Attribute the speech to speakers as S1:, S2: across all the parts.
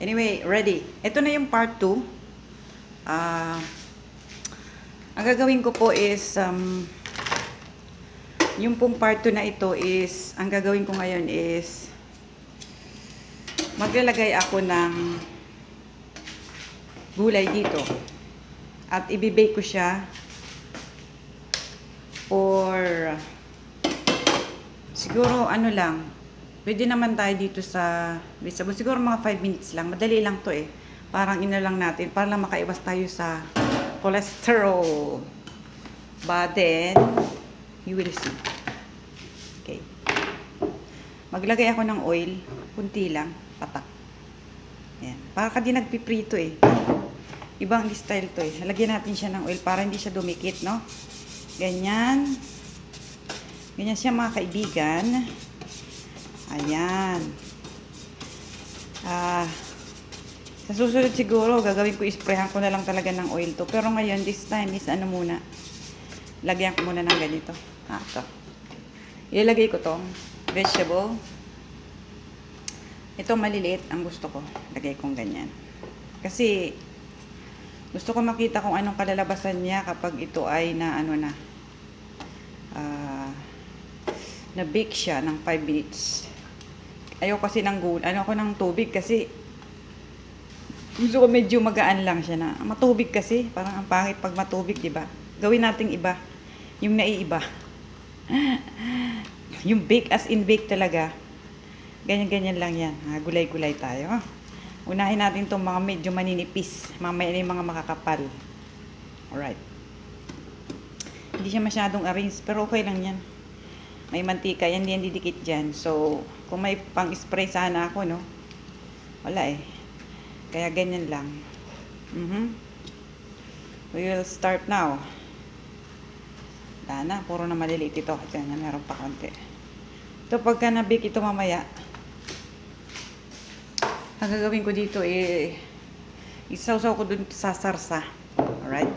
S1: Anyway, ready. Ito na yung part 2. Ah, ang gagawin ko po is, yung pong part 2 na ito is, ang gagawin ko ngayon is, maglalagay ako ng gulay dito. At ibibake ko siya or siguro ano lang, pwede naman tayo dito sa vegetable. Siguro mga 5 minutes lang. Madali lang to eh. Parang ina lang natin. Para lang makaiwas tayo sa cholesterol. But then, you will see. Okay. Maglagay ako ng oil. Kunti lang. Patak. Ayan. Para ka din nagpiprito eh. Ibang style to eh. Lagyan natin siya ng oil para hindi siya dumikit, no? Ganyan. Ganyan siya mga kaibigan. Ayan. Sa susunod siguro, gagawin ko, isprayhan ko na lang talaga ng oil to. Pero ngayon, this time is ano muna. Lagyan ko muna ng ganito. Ito. Ilalagay ko tong vegetable. Ito maliliit ang gusto ko. Lagay kong ganyan. Kasi, gusto ko makita kung anong kalalabasan niya kapag ito ay na ano na. Na-bake siya ng 5 minutes. Ayaw kasi ng ng tubig kasi gusto ko medyo magaan lang siya na. Matubig kasi, parang ang pangit pag matubig, 'di ba? Gawin nating iba. Yung naiiba. Yung bake as in bake talaga. Ganyan-ganyan lang 'yan. Gulay-gulay tayo. Unahin natin 'tong mga medyo maninipis. Mamaya na yung mga makakapal. Alright. Hindi siya masyadong arrange, pero okay lang 'yan. May mantika, yan didikit dyan. So, kung may pang-spray sana ako, no? Wala eh. Kaya ganyan lang. We will start now. Wala na, puro na maliliit ito. Ito na, meron pa konti. Ito, pagka nabake ito mamaya, ang gagawin ko dito eh, isawsaw ko dun sa sarsa. Alright?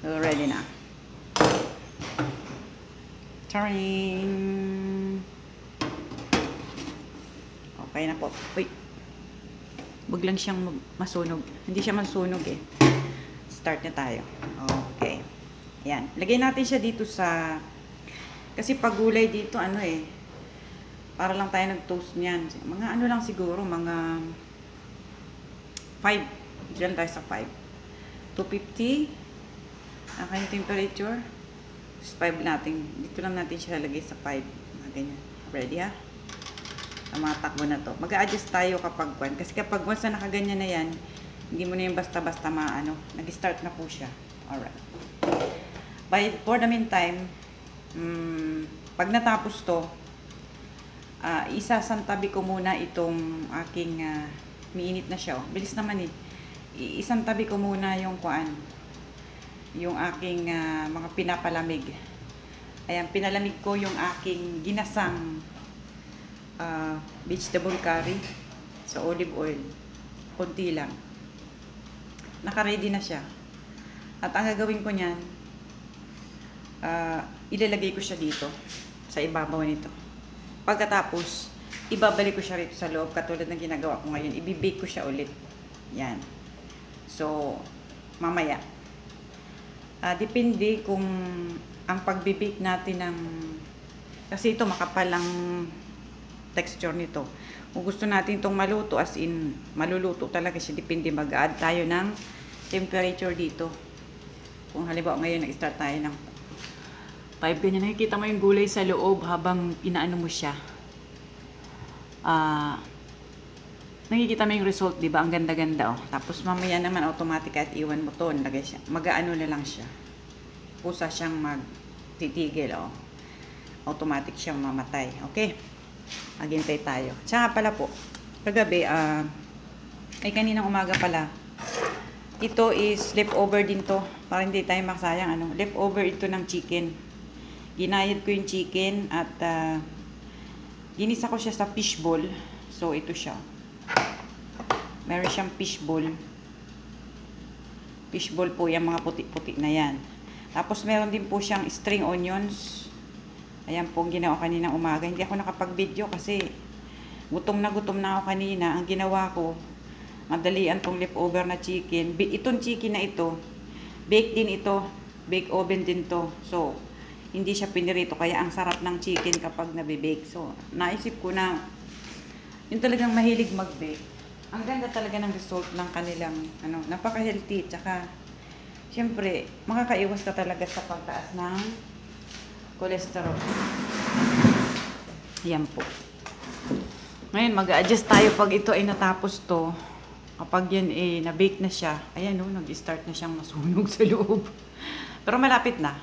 S1: So, ready na. Turning. Okay na po. Uy. Huwag lang siyang masunog. Hindi siya masunog eh. Start na tayo. Okay. Ayan. Lagay natin siya dito sa... Kasi pag gulay dito, ano eh. Para lang tayo nag-toast niyan. Mga ano lang siguro, mga 5. Diyan tayo sa 5. 250. Ang kanyang temperature. 5 natin. Dito lang natin siya lalagay sa 5. Ganyan. Ready ha? Ang mga takbo na to. Mag-a-adjust tayo kapag one. Kasi kapag once na nakaganyan na yan, hindi mo na yung basta-basta maano. Nag-start na po siya. Alright. For the meantime, pag natapos to, isasantabi ko muna itong aking, miinit na siya. Oh. Bilis naman eh. Isantabi ko muna yung yung aking mga pinapalamig. Ayan, pinalamig ko yung aking ginasang vegetable curry sa olive oil. Konti lang. Naka-ready na siya. At ang gagawin ko niyan, ilalagay ko siya dito sa ibabaw nito. Pagkatapos, ibabalik ko siya rito sa loob katulad ng ginagawa ko ngayon. Ibibake ko siya ulit. Yan. So, mamaya. Depende kung ang pagbibake natin ng... Kasi ito makapal ang texture nito. Kung gusto natin itong maluto, as in, maluluto talaga siya. Depende, mag-add tayo ng temperature dito. Kung halimbawa ngayon, nag-start tayo ng 5, ganyan. Nakikita mo yung gulay sa loob habang inaano mo siya. Nakikita mo yung result, di ba? Ang ganda-ganda, oh. Tapos mamaya naman automatic at iwan mo to, lagay siya. Mag-aano na lang siya. Pusa siyang magtitigil, oh. Automatic siyang mamatay. Okay? Maghintay tayo. Tsaka pala po, kagabi, ay kaninang umaga pala, ito is leftover din to. Para hindi tayo makasayang, leftover ito ng chicken. Ginayat ko yung chicken at ginisa ko siya sa fishball. So, ito siya. Meron siyang fishball. Fishball po yung mga puti-puti na yan. Tapos meron din po siyang string onions. Ayan po ang ginawa kaninang umaga. Hindi ako nakapag-video kasi Gutom na ako kanina. Ang ginawa ko, madalian tong leftover na chicken. Itong chicken na ito, bake din ito. Bake oven din to. So, hindi siya pinirito. Kaya ang sarap ng chicken kapag nabibake. So, naisip ko na, yung talagang mahilig mag-bake. Ang ganda talaga ng result ng kanilang, napaka-healthy. Tsaka, syempre, makakaiwas ka talaga sa pagtaas ng cholesterol. Yan po. Ngayon, mag-adjust tayo pag ito ay natapos to. Kapag yan na-bake na siya, ayan nag-start na siyang masunog sa loob. Pero malapit na.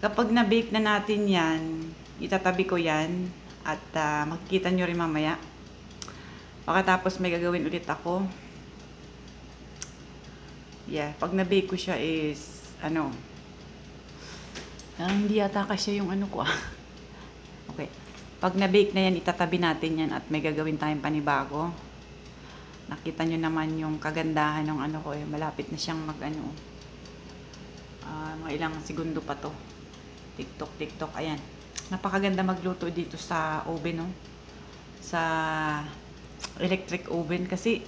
S1: Kapag na-bake na natin yan, itatabi ko yan at makikita nyo rin mamaya. Pagkatapos may gagawin ulit ako. Yeah, pag na-bake ko siya is, hindi yata kasi yung ko Okay. Pag na-bake na yan, itatabi natin yan at may gagawin tayong panibago. Nakita nyo naman yung kagandahan ng malapit na siyang mga ilang segundo pa to. TikTok, ayan. Napakaganda magluto dito sa oven, sa electric oven kasi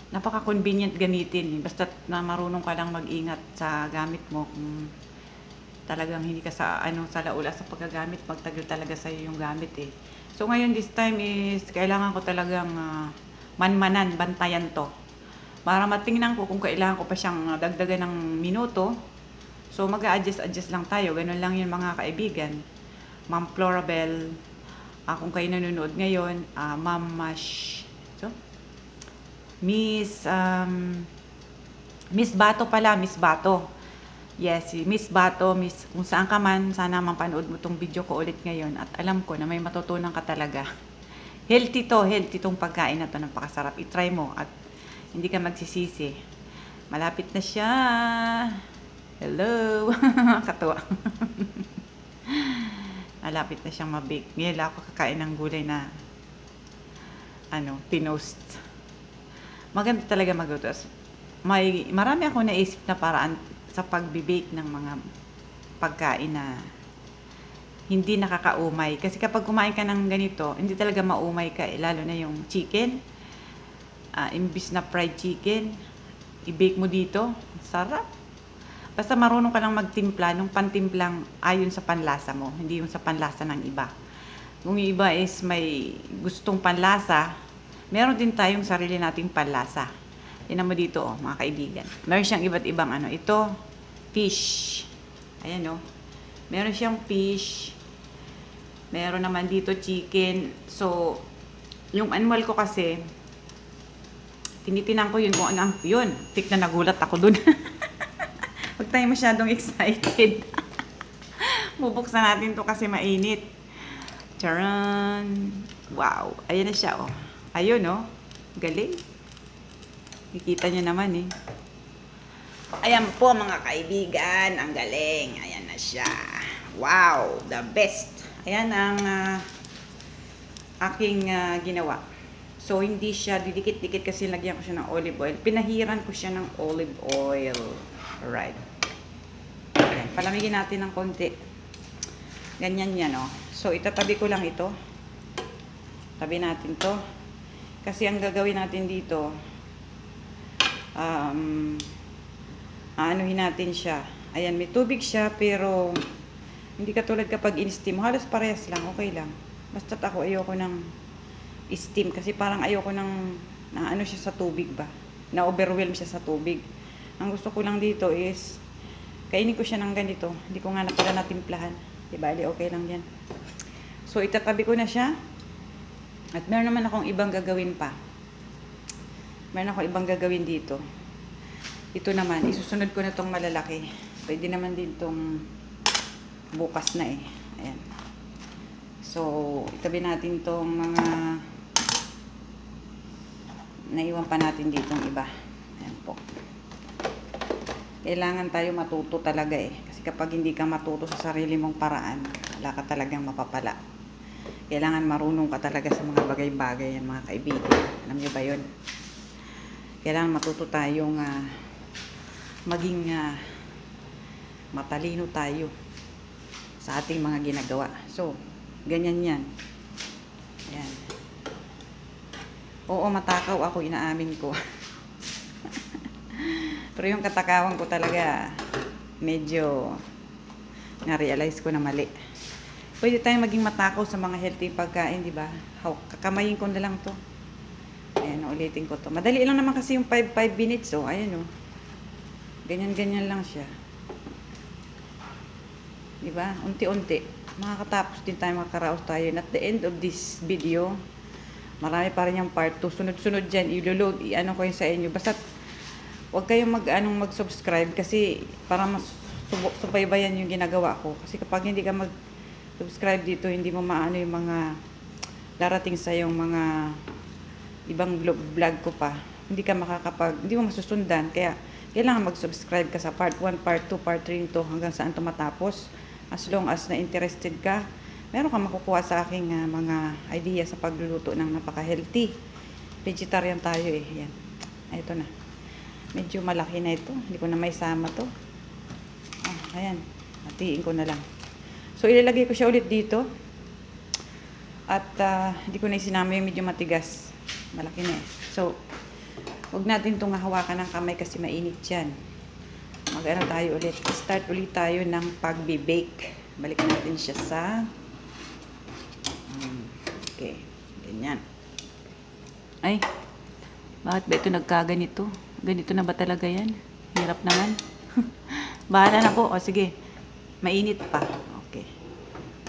S1: napaka-convenient gamitin. Basta na marunong ka lang mag-ingat sa gamit mo. Kung talagang hindi ka sa laula sa paggagamit, magtagal talaga sa iyo yung gamit So ngayon this time is kailangan ko talagang manmanan, bantayan to. Para matingnan ko kung kailangan ko pa siyang dagdagan ng minuto. So mag-a-adjust lang tayo. Ganun lang yun mga kaibigan. Ma'am Florabel, kung kayo nanonood ngayon, Ma'am Mash, Miss Bato pala, Miss Bato. Yes, si Miss Bato, kung saan ka man, sana mapanood mo tong video ko ulit ngayon at alam ko na may matutunan ka talaga. Healthy tong pagkain na to, napakasarap. I-try mo at hindi ka magsisisi. Malapit na siya. Hello. Katuwa. Malapit na siyang mabake. Ngayon lang ako kakain ng gulay na pinost. Maganda talaga magluto. Marami ako naisip na paraan sa pag-bake ng mga pagkain na hindi nakakaumay. Kasi kapag kumain ka ng ganito, hindi talaga maumay ka lalo na yung chicken. Imbis na fried chicken, i-bake mo dito. Sarap. Basta marunong ka lang magtimpla, nung pantimplang ayon sa panlasa mo, hindi yung sa panlasa ng iba. Kung yung iba is may gustong panlasa, meron din tayong sarili nating panlasa. Tingnan mo dito, mga kaibigan. Meron siyang iba't ibang Ito, fish. Ayan, Meron siyang fish. Meron naman dito chicken. So, yung animal ko kasi, tinitinan ko yun kung yun. Tik na nagulat ako dun. Huwag tayo masyadong excited. Bubuksan natin to kasi mainit. Charan! Wow! Ayan na siya, Ayun, galing. Kikita nyo naman, Ayan po, mga kaibigan. Ang galing. Ayan na siya. Wow! The best. Ayan ang aking ginawa. So, hindi siya didikit-dikit kasi lagyan ko siya ng olive oil. Pinahiran ko siya ng olive oil. Alright. Ayan. Palamigin natin ng konti. Ganyan yan, So, itatabi ko lang ito. Tabi natin to. Kasi ang gagawin natin dito, aanuhin natin siya. Ayan, may tubig siya, pero hindi katulad kapag in-steam. Halos parehas lang, okay lang. Basta't ako ayoko ng steam kasi parang ayoko ng siya sa tubig ba. Na-overwhelm siya sa tubig. Ang gusto ko lang dito is kainin ko siya ng ganito. Hindi ko nga na pala natimplahan. Diba, okay lang yan. So, itatabi ko na siya. At meron naman akong ibang gagawin pa. Meron akong ibang gagawin dito. Ito naman, isusunod ko na tong malalaki. Pwede naman din tong bukas na Ayan. So, itabi natin tong mga naiwan pa natin dito ng iba. Ayan po. Kailangan tayo matuto talaga Kasi kapag hindi ka matuto sa sarili mong paraan, wala ka talagang mapapala. Kailangan marunong ka talaga sa mga bagay-bagay yan, mga kaibigan. Alam niyo ba yun? Kailangan matuto tayong maging matalino tayo sa ating mga ginagawa. So, ganyan yan. Yan. Oo, matakaw ako, inaamin ko. Pero yung katakawan ko talaga, medyo na-realize ko na mali. Pwede tayong maging matakaw sa mga healthy pagkain, di ba? Kakamayin ko na lang to. Ayan, ulitin ko to. Madali lang naman kasi yung 5 minutes, oh. Ayan, oh. Ganyan-ganyan lang siya. Di ba? Unti-unti. Makakatapos din tayo, makakaraos tayo. And at the end of this video, marami pa rin yung part 2. Sunod-sunod dyan, i-load, i-ano ko yun sa inyo. Basta, huwag kayong mag-subscribe kasi para mas subaybayan yung ginagawa ko. Kasi kapag hindi ka mag-subscribe dito, hindi mo maano yung mga darating sa yung mga ibang vlog ko pa. Hindi mo masusundan. Kaya, kailangan mag-subscribe ka sa part 1, part 2, part 3 nito hanggang saan ito matapos. As long as na interested ka, meron kang makukuha sa aking mga idea sa pagluluto ng napaka-healthy. Vegetarian tayo eh. Yan. Ito na. Medyo malaki na ito. Hindi ko na may sama to. Ayan. Hatiin ko na lang. So, ilalagay ko siya ulit dito. At hindi ko na isinama yung medyo matigas. Malaki na eh. So, huwag natin itong hawakan ng kamay kasi mainit yan. Mag-ano tayo ulit. Start ulit tayo ng pagbe-bake. Balik natin siya sa okay. Ganyan. Ay, bakit ba ito nagkaganito? Ganito na ba talaga yan? Hirap naman. Bahala na po. O sige, mainit pa. Okay.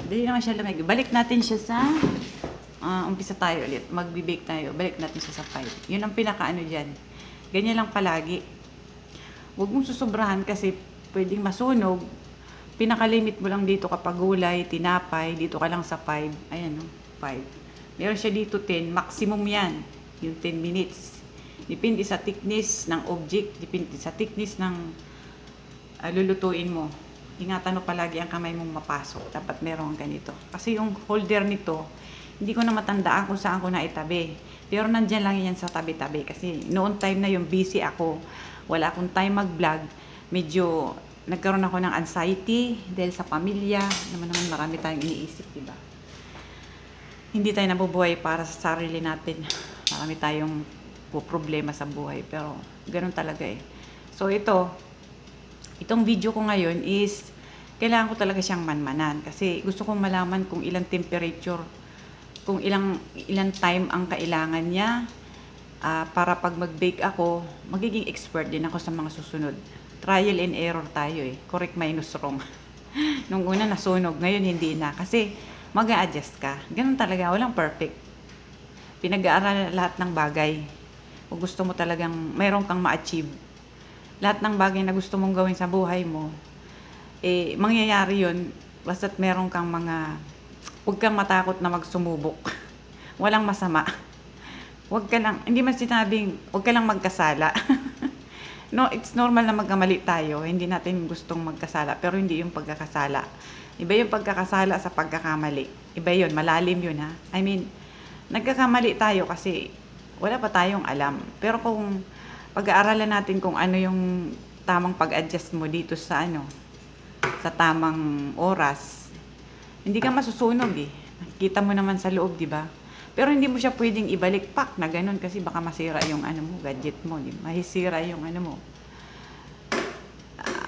S1: Dali naman siya lamig. Balik natin siya sa umpisa tayo ulit. Magbe-bake tayo. Balik natin siya sa 5. Yun ang pinaka-ano dyan. Ganyan lang palagi. Huwag mong susobrahan kasi pwedeng masunog. Pinaka-limit mo lang dito kapag gulay, tinapay. Dito ka lang sa 5. Ayan o, 5. Meron siya dito 10. Maximum yan. Yung 10 minutes. Depende sa thickness ng object. Depende sa thickness ng lulutuin mo. Ingatan mo palagi ang kamay mong mapasok. Dapat meron ganito. Kasi yung holder nito, hindi ko na matandaan kung saan ko na itabi. Pero nandyan lang yan sa tabi-tabi. Kasi noon time na yung busy ako. Wala akong time mag-vlog. Medyo nagkaroon ako ng anxiety dahil sa pamilya. Naman marami tayong iniisip, diba? Hindi tayo nabubuhay para sa sarili natin. Marami tayong problema sa buhay. Pero ganun talaga eh. So itong video ko ngayon is kailangan ko talaga siyang manmanan. Kasi gusto kong malaman kung ilang temperature, kung ilang time ang kailangan niya. Para pag mag-bake ako, magiging expert din ako sa mga susunod. Trial and error tayo eh. Correct minus wrong. Nung una nasunog, ngayon hindi na. Kasi mag-a-adjust ka. Ganun talaga, walang perfect. Pinag-aaralan lahat ng bagay. Kung gusto mo talagang mayroon kang ma-achieve. Lahat ng bagay na gusto mong gawin sa buhay mo, mangyayari yun basta't meron kang huwag kang matakot na magsumubok. Walang masama. Hindi man sinabing, huwag ka lang magkasala. No, it's normal na magkamali tayo. Hindi natin gustong magkasala, pero hindi yung pagkakasala. Iba yung pagkakasala sa pagkakamali. Iba yun, malalim yun ha. I mean, nagkakamali tayo kasi wala pa tayong alam. Pero kung pag-aaralan natin kung ano yung tamang pag-adjust mo dito sa sa tamang oras, hindi ka masusunog eh. Nakikita mo naman sa loob, di ba? Pero hindi mo siya pwedeng ibalik pak na ganun kasi baka masira yung gadget mo, di ba? Masisira yung mo.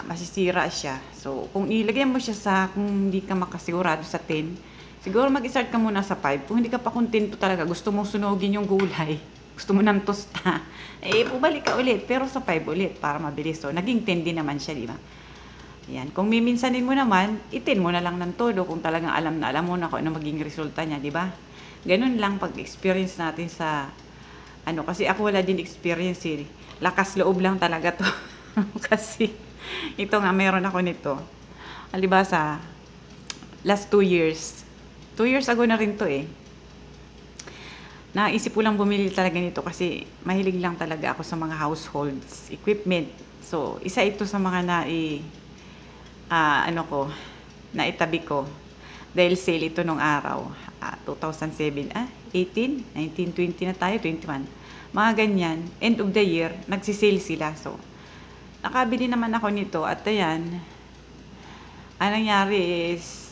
S1: Masisira siya. So, kung ilagay mo siya kung hindi ka makasigurado sa 10, siguro mag-start ka muna sa 5. Kung hindi ka pa kontento talaga, gusto mong sunugin yung gulay, gusto mo ng tosta, bumalik ka ulit, pero sa 5 ulit para mabilis. So, naging 10 din naman siya, di ba? Yan. Kung miminsanin mo naman, 10 mo na lang ng todo kung talagang alam mo na kung ano maging resulta niya, di ba? Ganun lang pag-experience natin sa kasi ako wala din experience eh. Lakas loob lang talaga to. Kasi ito nga meron ako nito. Halimbawa sa last 2 years. 2 years ago na rin to eh. Naisip ko lang bumili talaga nito kasi mahilig lang talaga ako sa mga households equipment. So, isa ito sa mga naitabi ko. Dahil sale ito nung araw. 2007, 18, 19, 20 na tayo, 21. Mga ganyan. End of the year, nagsisale sila. So, nakabili naman ako nito at ayan, ang nangyari is,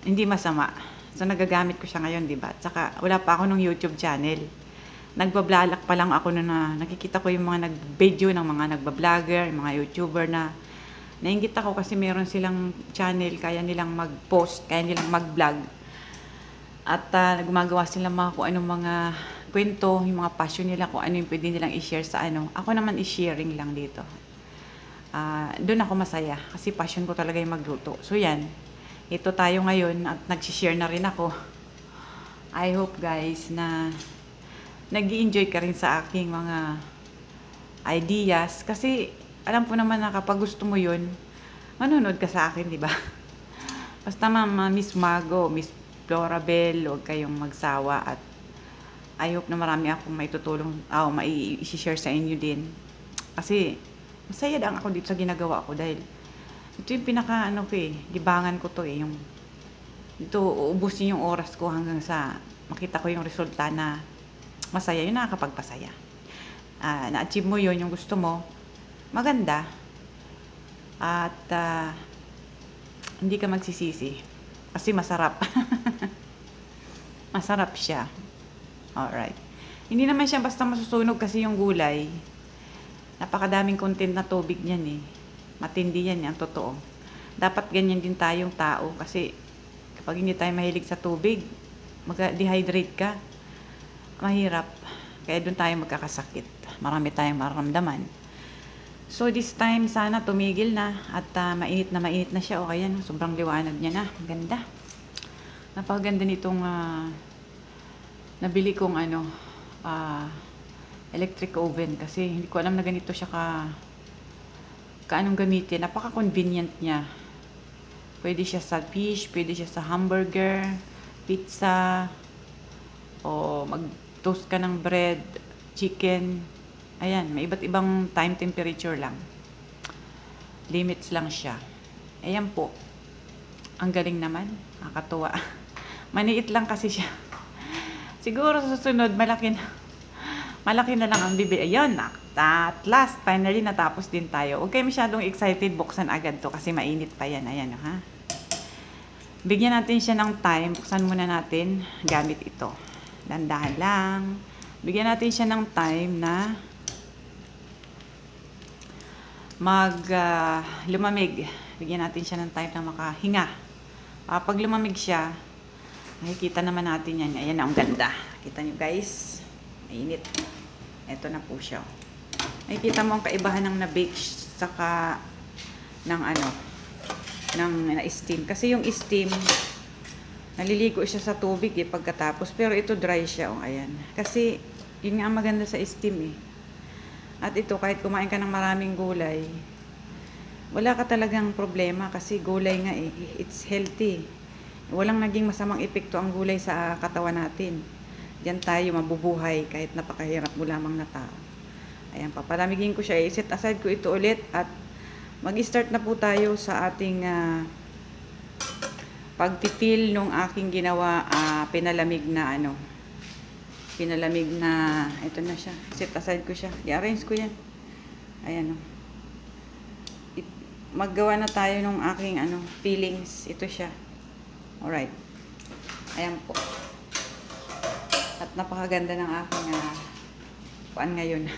S1: hindi masama. So, nagagamit ko siya ngayon, di ba? Tsaka, wala pa ako nung YouTube channel. Nagbablalak pa lang ako na nakikita ko yung mga nag-video ng mga nagbablogger, yung mga YouTuber na nainggit ako kasi meron silang channel, kaya nilang mag-post, kaya nilang mag-vlog. At gumagawa sila mga kung anong mga kwento, yung mga passion nila, kung ano yung pwede nilang i-share sa ano. Ako naman i-sharing lang dito. Doon ako masaya kasi passion ko talaga yung magluto. So yan, ito tayo ngayon at nag-share na rin ako. I hope guys na nag-i-enjoy ka rin sa aking mga ideas kasi alam po naman na kapag gusto mo yun, manonood ka sa akin, di ba? Basta Mama, Miss Mago, Miss Florabel, huwag kayong magsawa at I hope na marami akong maitutulong, mai-share sa inyo din. Kasi masaya lang ako dito sa ginagawa ko dahil ito yung pinaka libangan ko to yung ito uubusin yung oras ko hanggang sa makita ko yung resulta na masaya, yun nakakapagpasaya. Na-achieve mo yun, yung gusto mo, maganda at hindi ka magsisisi kasi masarap. Masarap siya. Alright. Hindi naman siya basta masusunog kasi yung gulay. Napakadaming content na tubig niyan Matindi yan ang totoo. Dapat ganyan din tayong tao kasi kapag hindi tayo mahilig sa tubig, mag-dehydrate ka. Mahirap. Kaya doon tayo magkakasakit. Marami tayong mararamdaman. So this time sana tumigil na at mainit na siya. O kaya sobrang liwanag niya na. Ganda. Napakaganda nitong nabili kong electric oven kasi hindi ko alam na ganito siya kaanong gamitin. Napaka-convenient niya. Pwede siya sa fish, pwede siya sa hamburger, pizza, o mag-toast ka ng bread, chicken. Ayan, may iba't ibang time temperature lang. Limits lang siya. Ayan po. Ang galing naman. Nakakatuwa. Maniit lang kasi siya. Siguro sa susunod, malaki na lang ang bibili. Ayun, at last, finally, natapos din tayo. Huwag kayo masyadong excited, buksan agad to kasi mainit pa yan. Ayan, ha? Bigyan natin siya ng time. Buksan muna natin gamit ito. Dandahan lang. Bigyan natin siya ng time na lumamig. Bigyan natin siya ng time na makahinga. Pag lumamig siya, makikita naman natin yan. Ayan, ang ganda. Kita nyo guys. Mainit. Ito na po siya. Makikita mo ang kaibahan ng na-bake saka ng na-steam. Kasi yung steam, naliligo siya sa tubig pagkatapos. Pero ito dry siya. Ayan. Kasi yun nga ang maganda sa steam At ito, kahit kumain ka ng maraming gulay, wala ka talagang problema kasi gulay nga it's healthy. Walang naging masamang epekto ang gulay sa katawan natin. Diyan tayo mabubuhay kahit napakahirap mo lamang na tao. Ayan, papalamigin ko siya. I-set aside ko ito ulit at mag-start na po tayo sa ating pagpipil nung aking ginawa pinalamig na ito na siya. Set aside ko siya. I-arrange ko yan. Ayan maggawa na tayo nung aking fillings. Ito siya. Alright. Ayan po. At napakaganda ng aking kuan ngayon.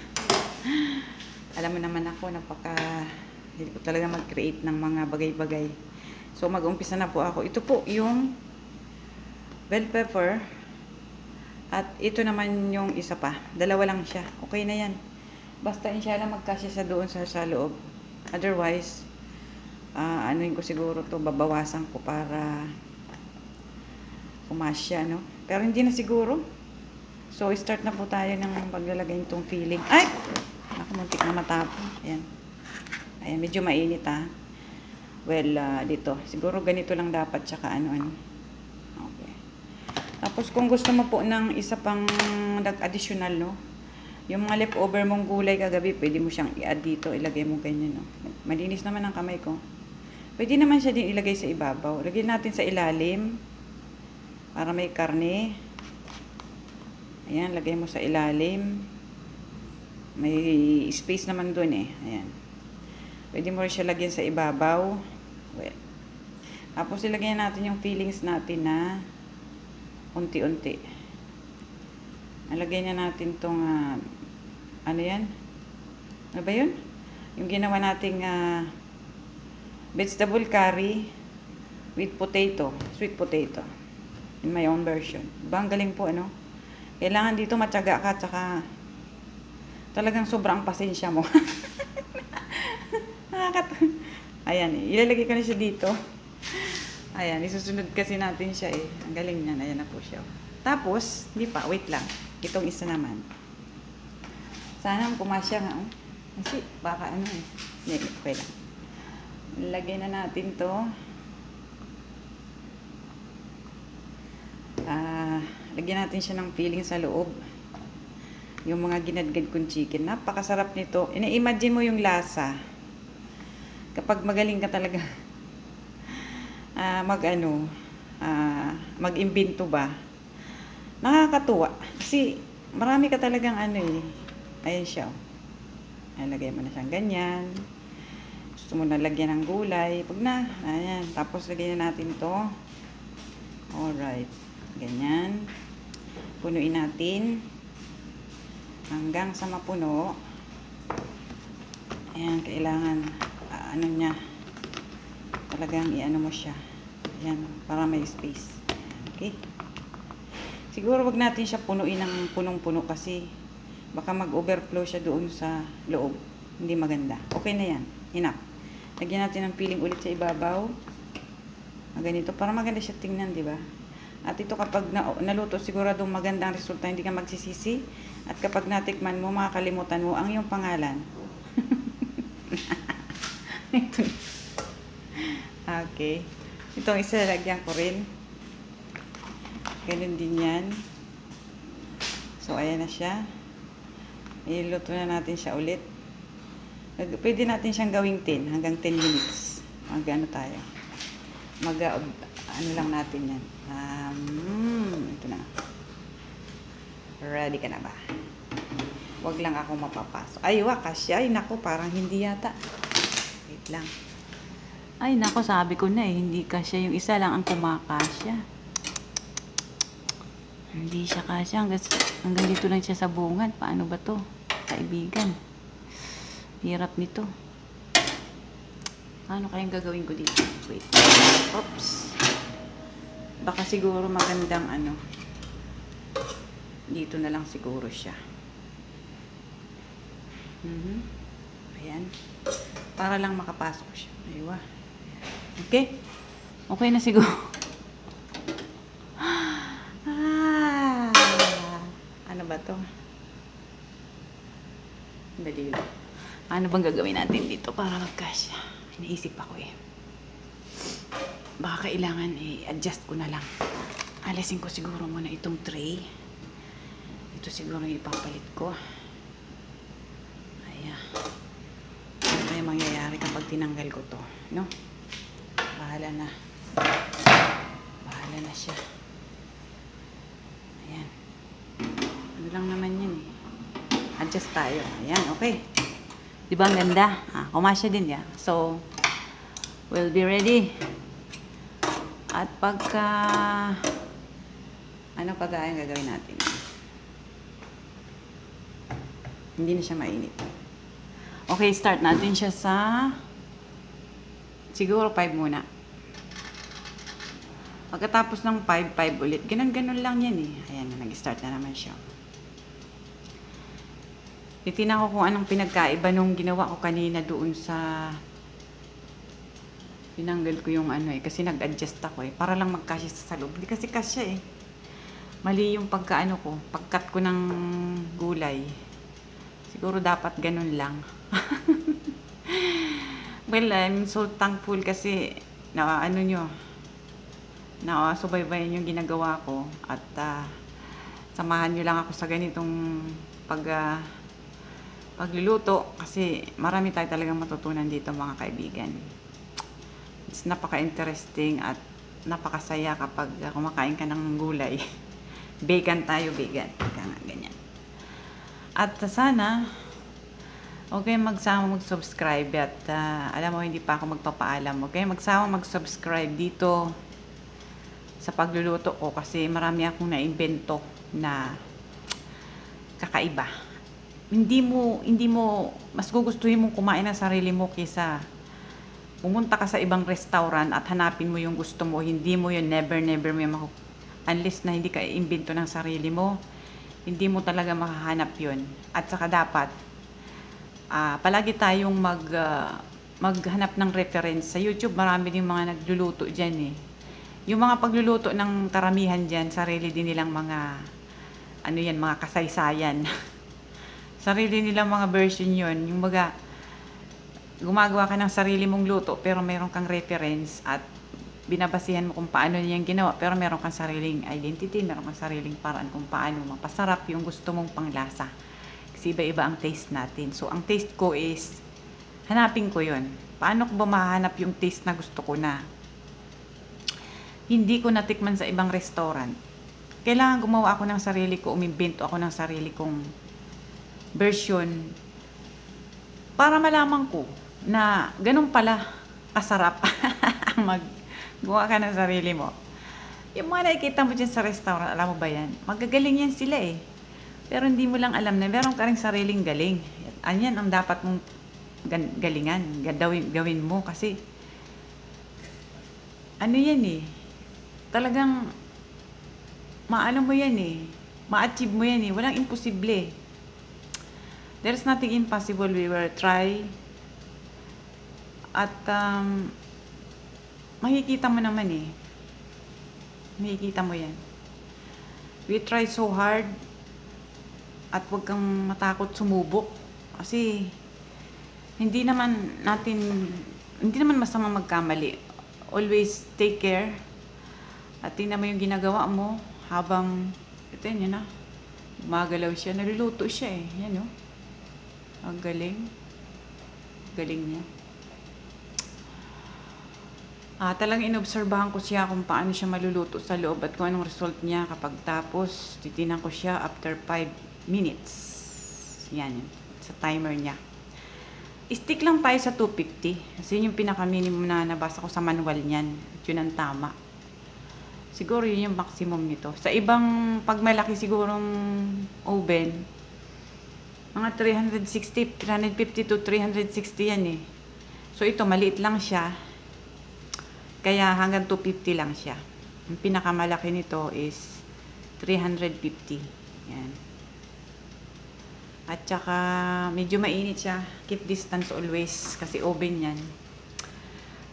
S1: Alam mo naman ako, hindi ko talaga mag-create ng mga bagay-bagay. So, mag-umpisa na po ako. Ito po yung bell pepper. At ito naman yung isa pa. Dalawa lang siya. Okay na yan. Basta inshallah magkasya sa doon sa loob. Otherwise, anuin ko siguro to, babawasan ko para kumasya, Pero hindi na siguro. So, start na po tayo ng paglalagay nitong filling. Ay! Nakamuntik na matapon. Ayan. Ayan, medyo mainit Well, dito. Siguro ganito lang dapat, tsaka Okay. Tapos, kung gusto mo po ng isa pang additional, yung mga leftover mong gulay kagabi, pwede mo siyang i-add dito. Ilagay mo ganyan, Malinis naman ang kamay ko. Pwede naman siya din ilagay sa ibabaw. Lagyan natin sa ilalim para may karne. Ayan, lagay mo sa ilalim. May space naman dun Ayan. Pwede mo rin siya lagyan sa ibabaw. Well. Tapos ilagyan natin yung fillings natin na unti-unti. Nalagay na natin tong ano yan? Ano ba yun? Yung ginawa nating vegetable curry with potato, sweet potato. In my own version. Diba, ang galing po, ano? Kailangan dito matyaga ka, tsaka talagang sobrang pasensya mo. Ayan, ilalagay ko na siya dito. Ayan, isusunod kasi natin siya eh. Ang galing niyan, ayan na po siya. Tapos, hindi pa, wait lang. Itong isa naman. Sana pumasya nga, oh. Kasi, baka ano eh. Hindi, okay lang. Lagay na natin to. Lagyan natin siya ng filling sa loob. Yung mga ginadgad kong chicken. Napakasarap nito. Ina-imagine mo yung lasa. Kapag magaling ka talaga mag-imbento ba. Nakakatuwa. Kasi marami ka talagang ano eh. Ayan siya. Ayan, lagay mo na siyang ganyan. Gusto mo na lagyan ng gulay. Pag na, ayan. Tapos lagyan na natin to. Alright. Ganyan. Punuin natin. Hanggang sa mapuno. Ayan, kailangan ano niya. Talagang i-ano mo siya. Ayan, para may space. Okay. Siguro wag natin siya punuin ng punong-puno kasi baka mag-overflow siya doon sa loob. Hindi maganda. Okay na yan. Enough. Lagyan natin ng filling ulit sa ibabaw. Ganito. Para maganda siya tingnan, di ba? At ito kapag naluto, siguradong magandang resulta. Hindi ka magsisisi. At kapag natikman mo, makakalimutan mo ang iyong pangalan. Ito. Okay. Itong isa, lagyan ko rin. Ganun din yan. So, ayan na siya. Iluto na natin siya ulit. Pwede natin siyang gawing 10 hanggang 10 minutes. Mag-ano tayo. Ano lang natin yan. Ito na. Ready ka na ba? Wag lang ako mapapasok. Ay, kasya. Ay, naku, parang hindi yata. Wait lang. Ay, naku, sabi ko na eh. Hindi kasya. Yung isa lang ang kumakasya. Hindi siya kasya. Hanggang dito lang siya sa bungad. Paano ba to? Kaibigan. Hirap nito. Ano kayang gagawin ko dito? Wait. Oops. Baka siguro magandang ano. Dito na lang siguro siya. Ayan. Para lang makapasok siya. Aywa. Okay? Okay na siguro. Ano ba to? Dali lang. Ano bang gagawin natin dito para magkasya? Iniisip ako eh. Baka kailangan i-adjust ko na lang. Alisin ko siguro muna itong tray. Ito siguro yung ipapalit ko. Ayan. Ano kaya mangyayari kapag tinanggal ko to? No? Bahala na. Bahala na siya. Ayan. Ano lang naman yan eh. Adjust tayo. Ayan, okay. Diba ang ganda? Kumasya din yan. So, we'll be ready. At pagka ano pagkain gagawin natin? Hindi na siya mainit. Okay, start natin siya sa siguro 5 muna. Pagkatapos ng 5 ulit. Ganun lang yan eh. Ayan, nag-start na naman siya. Titignan ko kung anong pinagkaiba nung ginawa ko kanina doon sa tinanggal ko yung ano eh. Kasi nag-adjust ako eh. Para lang magkasya sa loob. Hindi kasi kasya eh. Mali yung pagkaano ko. Pagkat ko ng gulay. Siguro dapat ganun lang. Well, I'm so thankful kasi subaybayan yung ginagawa ko. At samahan nyo lang ako sa ganitong pagluluto. Kasi marami tayo talagang matutunan dito mga kaibigan. It's napaka-interesting at napakasaya kapag kumakain ka ng gulay. Vegan tayo, vegan. Ganyan. At sana, okay, mag-subscribe at alam mo, hindi pa ako magpapaalam. Okay, mag-subscribe dito sa pagluluto ko kasi marami akong naimbento na kakaiba. Hindi mo mas gugustuhin mong kumain ng sarili mo kaysa pumunta ka sa ibang restaurant at hanapin mo yung gusto mo. Hindi mo yun, never mo yung unless na hindi ka iimbento ng sarili mo, hindi mo talaga makahanap yun. At saka dapat palagi tayong maghanap ng reference. Sa YouTube, marami din mga nagluluto dyan eh. Yung mga pagluluto ng karamihan dyan, sarili din nilang mga, mga kasaysayan. Sarili nilang mga version yun. Yung gumagawa ka ng sarili mong luto, pero meron kang reference at binabasihan mo kung paano niyang ginawa, pero meron kang sariling identity, meron kang sariling paraan kung paano mapasarap yung gusto mong panglasa. Kasi iba-iba ang taste natin. So, ang taste ko is, hanapin ko yun. Paano ko ba mahanap yung taste na gusto ko na hindi ko natikman sa ibang restaurant? Kailangan gumawa ako ng sarili ko, umimbento ako ng sarili kong version para malaman ko na ganun pala kasarap maggawa ka ng sarili mo. Yung mga nakikita mo dyan sa restaurant, alam mo ba yan? Magagaling yan sila eh. Pero hindi mo lang alam na meron ka ring sariling galing. Anyan ang dapat mong galingan, gawin mo kasi yan eh. Talagang maano mo yan eh. Ma-achieve mo yan eh. Walang imposible. There's nothing impossible. We will try. At makikita mo naman eh. Makikita mo yan. We try so hard. At huwag kang matakot sumubok. Kasi hindi naman masama magkamali. Always take care. At tingnan mo yung ginagawa mo habang ito yun na. Gumagalaw siya. Naluluto siya eh. Yan o. Ang galing. Galing niya. Talagang inobserbahan ko siya kung paano siya maluluto sa loob at kung anong result niya kapag tapos. Titinan ko siya after 5 minutes. Yan. Sa timer niya. Stick lang tayo sa 250. Kasi yun yung pinaka-minimum na nabasa ko sa manual niyan. Yun ang tama. Siguro yun yung maximum nito. Sa ibang pagmalaki sigurong oven, mga 350 to 360 yan eh. So ito, maliit lang siya. Kaya hanggang 250 lang siya. Ang pinakamalaki nito is 350. Yan. At saka medyo mainit siya. Keep distance always kasi oven yan.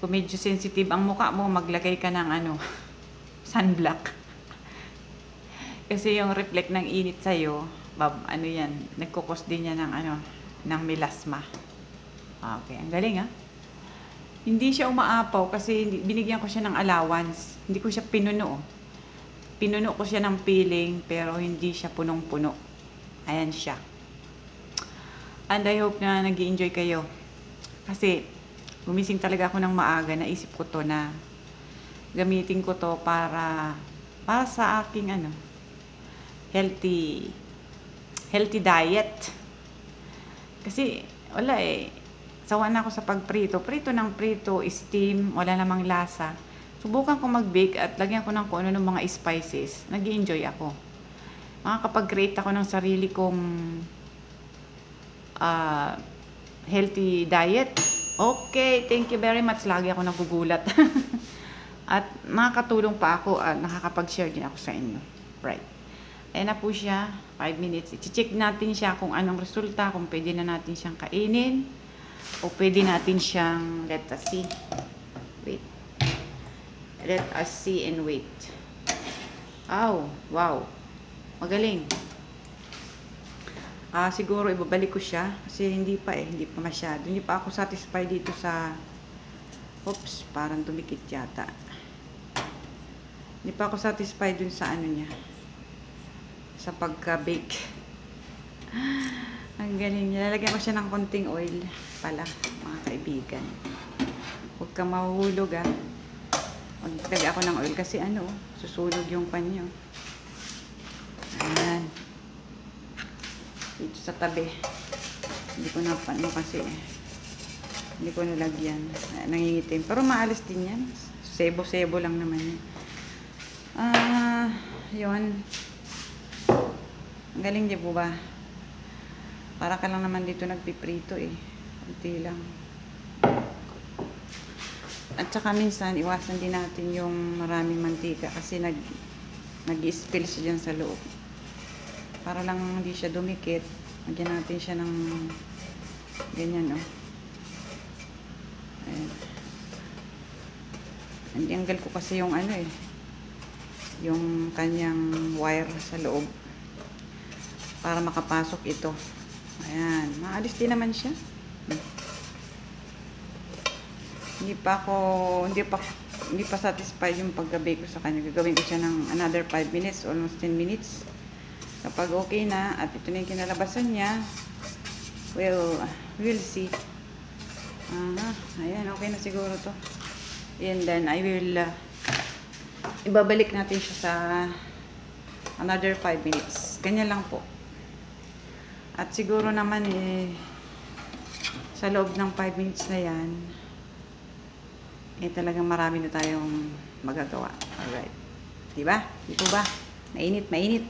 S1: Kung medyo sensitive ang mukha mo, maglagay ka ng sunblock. Kasi yung reflect ng init sa'yo, nagkukos din yan ng melasma. Okay, ang galing Hindi siya umaapaw kasi binigyan ko siya ng allowance. Hindi ko siya pinuno. Pinuno ko siya ng peeling pero hindi siya punong-puno. Ayan siya. And I hope na nag-i-enjoy kayo. Kasi gumising talaga ako ng maaga. Naisip ko to na gamitin ko to para sa aking healthy diet. Kasi wala sawa na ako sa pagprito. Prito ng prito, steam, wala namang lasa. Subukan ko mag-bake at lagyan ko ng kung ano ng mga spices. Nag-i-enjoy ako. Makakapag-create ako ng sarili kong healthy diet. Okay, thank you very much. Lagi ako nagugulat. At makakatulong pa ako at nakakapag-share din ako sa inyo. Right. Ayan na po siya. 5 minutes. I-check natin siya kung anong resulta. Kung pwede na natin siyang kainin. O pwede natin siyang, let us see. Wait. Let us see and wait. Oh, wow. Magaling. Siguro ibabalik ko siya. Kasi hindi pa masyado. Hindi pa ako satisfied dito sa, oops, parang tumikit yata. Hindi pa ako satisfied dun sa niya. Sa pagka-bake. Ang galing. Nilalagyan ko siya ng konting oil pala, mga kaibigan. Huwag kang mahuhulog Magtagay ako ng oil kasi susunog yung panyo. Ayan. Dito sa tabi. Hindi ko na kasi hindi ko nalagyan. Nangingitim. Pero maalis din yan. Sebo-sebo lang naman yan. Yun. Ang galing di po ba? Para ka lang naman dito nagpiprito eh. Kunti lang. At saka minsan, iwasan din natin yung maraming mantika kasi nag-i-spill siya dyan sa loob. Para lang hindi siya dumikit, lagyan natin siya ng ganyan, oh. Ayan. Tinanggal ko kasi yung ano eh, yung kanyang wire sa loob para makapasok ito. Ayan, maalis din naman siya. Hindi pa satisfied yung paggabi ko sa kanya. Gagawin ko siya ng another 5 minutes, almost 10 minutes. Kapag okay na at ito na yung kinalabasan niya, we'll see. Ayan, okay na siguro to. And then I will ibabalik natin siya sa another 5 minutes. Ganyan lang po. At siguro naman sa loob ng 5 minutes na yan, talagang marami na tayong magagawa. Alright. Diba? Di po ba? Mainit, mainit.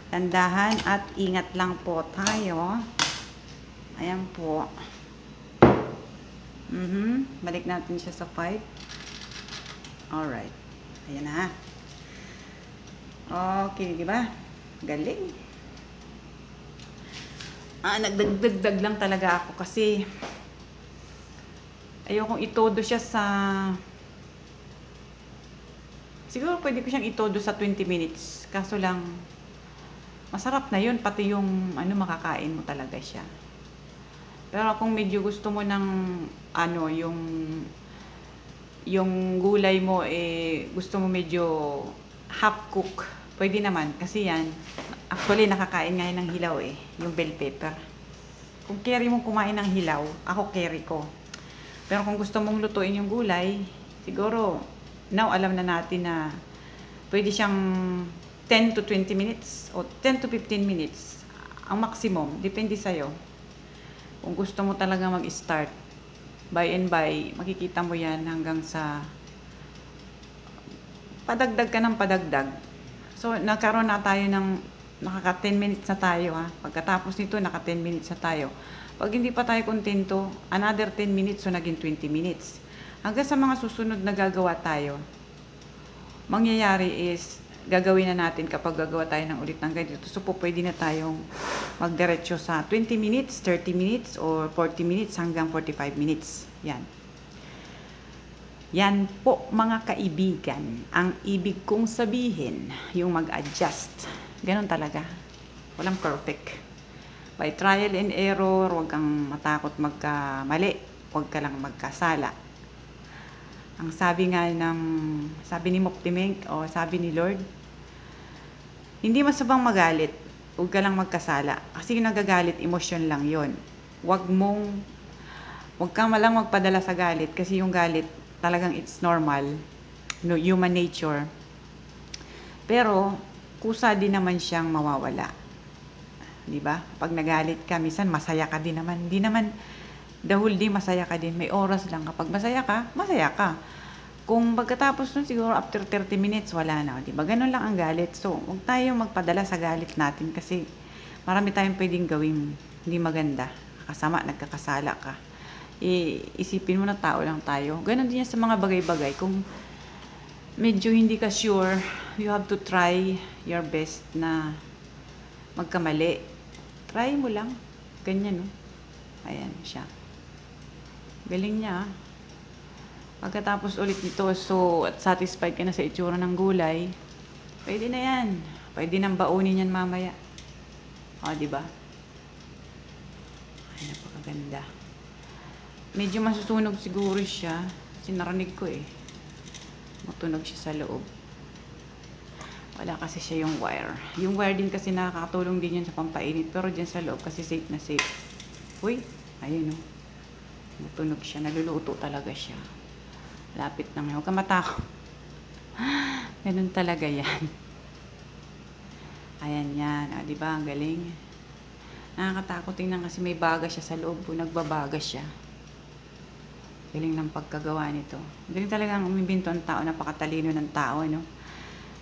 S1: Tandahan at ingat lang po tayo. Ayan po. Balik natin siya sa 5. Alright. Ayan na. Okay, di ba? Galing. Nagdagdag lang talaga ako kasi ayokong itodo siya sa... Siguro pwede ko siyang itodo sa 20 minutes. Kaso lang, masarap na yun. Pati yung makakain mo talaga siya. Pero kung medyo gusto mo ng yung gulay mo gusto mo medyo half cook, pwede naman kasi yan actually nakakain nga ng hilaw yung bell pepper. Kung carry mo kumain ng hilaw, ako carry ko. Pero kung gusto mong lutuin yung gulay, siguro now alam na natin na pwede siyang 10 to 20 minutes o 10 to 15 minutes ang maximum, depende sa'yo. Kung gusto mo talaga mag-start, by and by, makikita mo yan hanggang sa padagdag ka ng padagdag. So, nagkaroon na tayo ng nakaka 10 minutes na tayo ha. Pagkatapos nito, naka 10 minutes na tayo. Pag hindi pa tayo kontento, another 10 minutes, so naging 20 minutes. Hanggang sa mga susunod na gagawa tayo, mangyayari is, gagawin na natin kapag gagawa tayo ng ulit ng ganito. So po, pwede na tayong magdiretso sa 20 minutes, 30 minutes, or 40 minutes hanggang 45 minutes. Yan. Yan po mga kaibigan. Ang ibig kong sabihin, yung mag-adjust. Ganon talaga. Walang perfect. By trial and error, huwag kang matakot magkamali. Huwag ka lang magkasala. Ang sabi ni Moktimeng, o sabi ni Lord, hindi masabang magalit, huwag ka lang magkasala. Kasi yung nagagalit, emosyon lang yon. Huwag ka malang magpadala sa galit, kasi yung galit, talagang it's normal, human nature. Pero, kusa din naman siyang mawawala. Diba? Pag nagalit ka, minsan masaya ka din naman. Hindi naman, the whole day masaya ka din. May oras lang. Kapag masaya ka, masaya ka. Kung pagkatapos nun, siguro after 30 minutes, wala na. Diba? Ganun lang ang galit. So, huwag tayong magpadala sa galit natin kasi marami tayong pwedeng gawin hindi maganda. Kasama, nagkakasala ka. Isipin mo na tao lang tayo. Ganun din yan sa mga bagay-bagay. Kung medyo hindi ka sure, you have to try your best na magkamali. Try mo lang. Ganyan, no? Ayan siya. Galing niya, Pagkatapos ulit nito, so at satisfied ka na sa itsura ng gulay, pwede na yan. Pwede nang baunin yan mamaya. O, diba? Ay, napakaganda. Medyo masusunog siguro siya. Sinarinig ko Matunog siya sa loob. Wala kasi siya yung wire. Yung wire din kasi nakakatulong din yan sa pampainit. Pero dyan sa loob kasi safe na safe. Uy, ayun o. Matunog siya. Naluluto talaga siya. Lapit na ngayon. Huwag ka matakot. Ganun talaga yan. Ayan yan. Diba? Ang galing. Nakakatakot tingnan kasi may baga siya sa loob. Nagbabaga siya. Galing ng pagkagawa nito. Galing talagang umimbento ang tao. Napakatalino ng tao, no?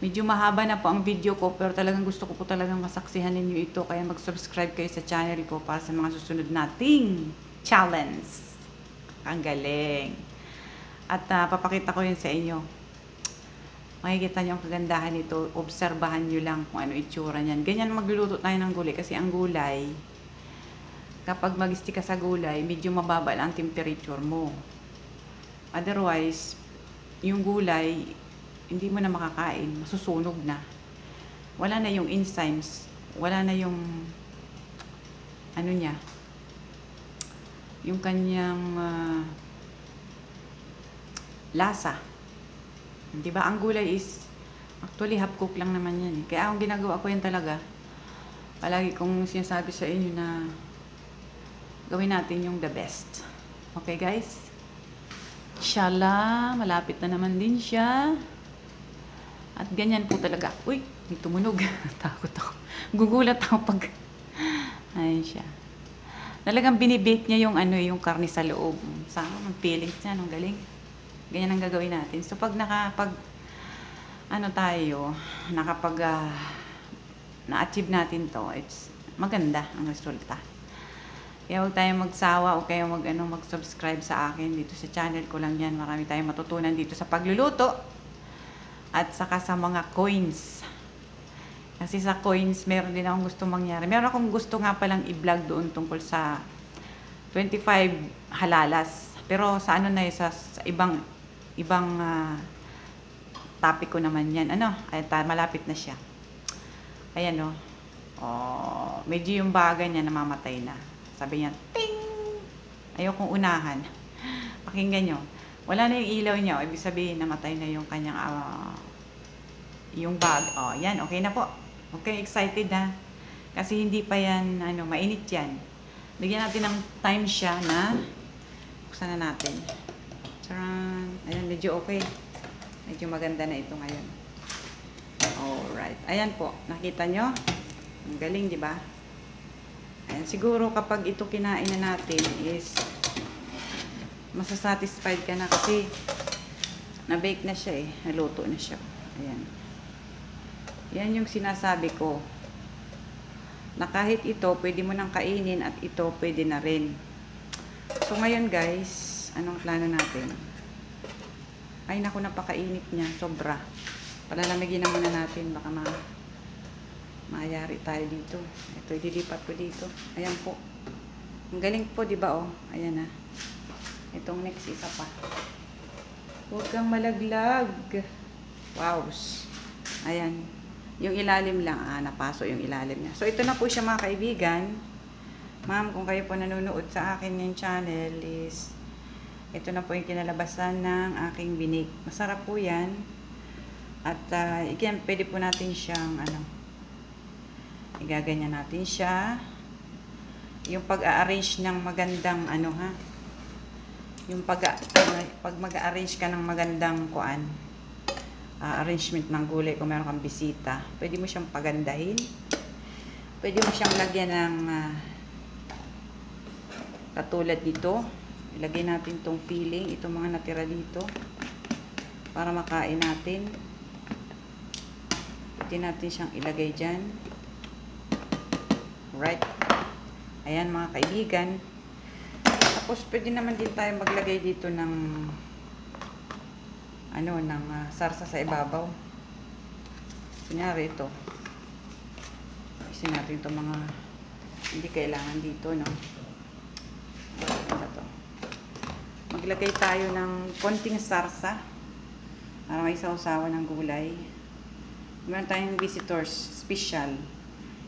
S1: Medyo mahaba na po ang video ko, pero talagang gusto ko po talagang masaksihan ninyo ito. Kaya mag-subscribe kayo sa channel ko para sa mga susunod nating challenge. Ang galing. At papakita ko yun sa inyo. Makikita nyo ang kagandahan nito. Obserbahan nyo lang kung ano itsura niyan. Ganyan magluluto tayo ng gulay. Kasi ang gulay, kapag mag-stick ka sa gulay, medyo mababa lang ang temperature mo. Otherwise, yung gulay, hindi mo na makakain, masusunog na. Wala na yung enzymes, wala na yung ano niya, yung kanyang lasa. 'Di ba? Ang gulay is actually half cook lang naman yan eh. Kaya ang ginagawa ko yan talaga, palagi kong sinasabi sa inyo na gawin natin yung the best. Okay guys? Inshallah, malapit na naman din siya. At ganyan po talaga. Uy, may tumunog. Takot ako. Gugulat ako pag... Ayun siya. Talagang binibake niya yung ano, yung karne sa loob. Sama, ang feelings niya, ang galing. Ganyan ang gagawin natin. So, pag na-achieve natin to, it's maganda ang resulta. Kaya huwag tayong magsawa o kaya mag-subscribe sa akin dito sa channel ko lang yan. Marami tayong matutunan dito sa pagluluto. At saka sa mga coins. Kasi sa coins, meron din akong gusto mangyari. Meron akong gusto nga palang i-vlog doon tungkol sa 25 halalas. Pero sa ano na yun, sa ibang topic ko naman yan. Ay, malapit na siya. Ayan o. Medyo yung baga niya namamatay na. Sabi niya, ting! Ayokong unahan. Pakinggan nyo. Wala na yung ilaw niya. Ibig sabihin, namatay na yung kanyang yung bag. Yan. Okay na po. Okay, excited ha. Kasi hindi pa yan, mainit yan. Bigyan natin ng time siya na buksan na natin. Charan! Ayan, medyo okay. Medyo maganda na ito ngayon. Alright. Ayan po. Nakita nyo? Ang galing, di ba? Ayan. Siguro kapag ito kinain na natin is masasatisfied ka na kasi na-bake na siya eh. Naluto na siya. Ayan. Yan yung sinasabi ko. Na kahit ito, pwede mo nang kainin at ito, pwede na rin. So, ngayon guys, anong plano natin? Ay, naku, napakainit niya. Sobra. Palalamigin na muna natin. Baka maayari tayo dito. Ito, idilipat ko dito. Ayan po. Ang galing po, di ba oh? Ayan na. Itong next isa pa. Huwag kang malaglag. Wow. Ayan. Yung ilalim lang. Napaso yung ilalim niya. So, ito na po siya mga kaibigan. Ma'am, kung kayo po nanonood sa akin yung channel is ito na po yung kinalabasan ng aking binig. Masarap po yan. At pwede po natin siyang igaganyan natin siya. Yung pag-a-arrange ng magandang yung pag mag-arrange ka ng magandang arrangement ng gulay kung meron kang bisita, pwede mo siyang pagandahin, pwede mo siyang lagyan ng katulad dito, ilagay natin tong filling, itong mga natira dito para makain natin. Pwede natin siyang ilagay dyan. Right. Ayan mga kaibigan. Tapos, pwede naman din tayo maglagay dito ng sarsa sa ibabaw. Kunyari ito. Isin natin itong mga hindi kailangan dito, no? Ito. Maglagay tayo ng konting sarsa para may sausawan ng gulay. Meron tayong visitors special.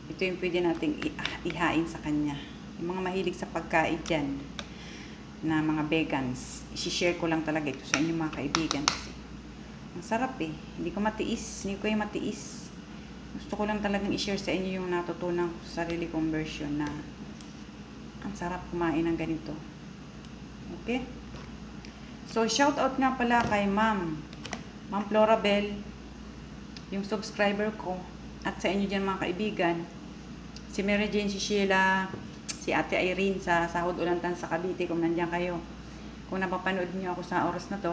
S1: Ito yung pwede nating ihain sa kanya. Yung mga mahilig sa pagkain dyan na mga vegans, i-share ko lang talaga ito sa inyo mga kaibigan kasi ang sarap eh. Hindi ko yung matiis. Gusto ko lang talagang i-share sa inyo yung natutunan ko sa sarili kong version na ang sarap kumain ng ganito. Okay? So, shout out nga pala kay Ma'am Florabel, yung subscriber ko, at sa inyo dyan mga kaibigan, si Mary Jane, si Sheila, si Ate Irene sa Sahod Ulantan sa Cavite, kung nandiyan kayo. Kung napapanood niyo ako sa oras na to,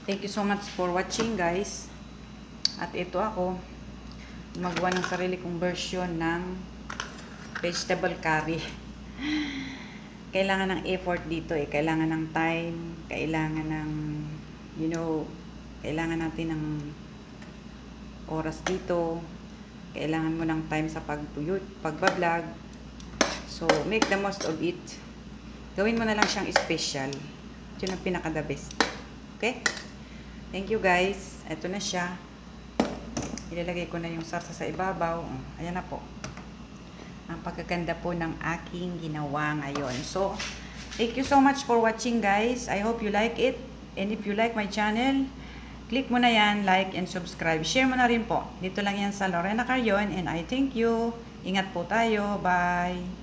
S1: thank you so much for watching guys. At ito ako, gumagawa ng sarili kong version ng vegetable curry. Kailangan ng effort dito eh. Kailangan ng time, kailangan ng, kailangan natin ng oras dito. Kailangan mo ng time sa pagbablog. So, make the most of it. Gawin mo na lang siyang special. Yun ang pinaka-the best. Okay? Thank you guys. Ito na siya. Ilalagay ko na yung sarsa sa ibabaw. Ayan na po. Ang pagkaganda po ng aking ginawa ngayon. So, thank you so much for watching guys. I hope you like it. And if you like my channel, click mo na yan, like and subscribe. Share mo na rin po. Dito lang yan sa Lorena Carrion and I thank you. Ingat po tayo. Bye!